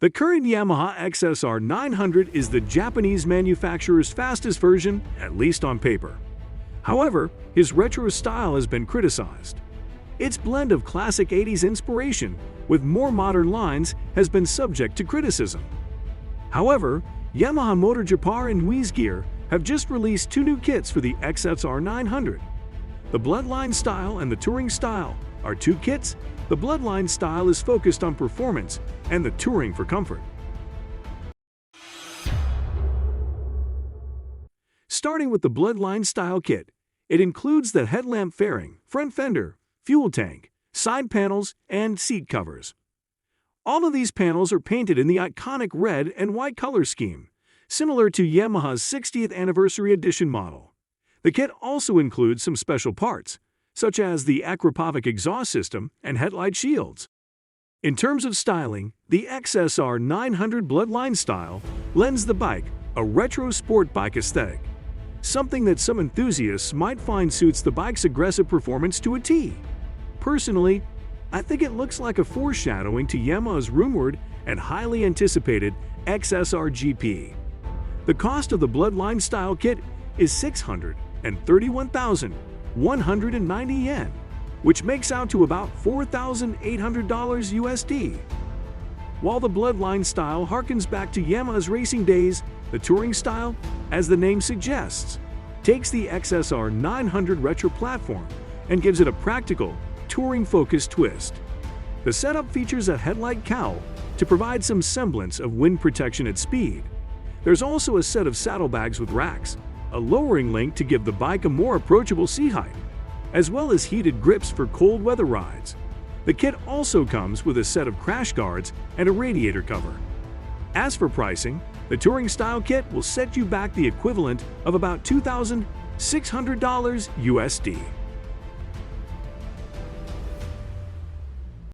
The current Yamaha XSR 900 is the Japanese manufacturer's fastest version, at least on paper. However, his retro style has been criticized. Its blend of classic 80s inspiration with more modern lines has been subject to criticism. However, Yamaha Motor Japan and Wiesgear have just released two new kits for the XSR 900. The Bloodline Style and the Touring Style are two kits. The Bloodline Style is focused on performance and the Touring for comfort. Starting with the Bloodline Style kit, it includes the headlamp fairing, front fender, fuel tank, side panels, and seat covers. All of these panels are painted in the iconic red and white color scheme, similar to Yamaha's 60th Anniversary Edition model. The kit also includes some special parts, such as the Aquapovic exhaust system and headlight shields. In terms of styling, the XSR 900 Bloodline Style lends the bike a retro sport bike aesthetic, something that some enthusiasts might find suits the bike's aggressive performance to a T. Personally, I think it looks like a foreshadowing to Yamaha's rumored and highly anticipated XSR GP. The cost of the Bloodline Style kit is 631,190 yen, which makes out to about $4,800 USD. While the Bloodline Style harkens back to Yamaha's racing days, the Touring Style, as the name suggests, takes the XSR 900 retro platform and gives it a practical, touring-focused twist. The setup features a headlight cowl to provide some semblance of wind protection at speed. There's also a set of saddlebags with racks, a lowering link to give the bike a more approachable seat height, as well as heated grips for cold weather rides. The kit also comes with a set of crash guards and a radiator cover. As for pricing, the Touring Style kit will set you back the equivalent of about $2,600 USD.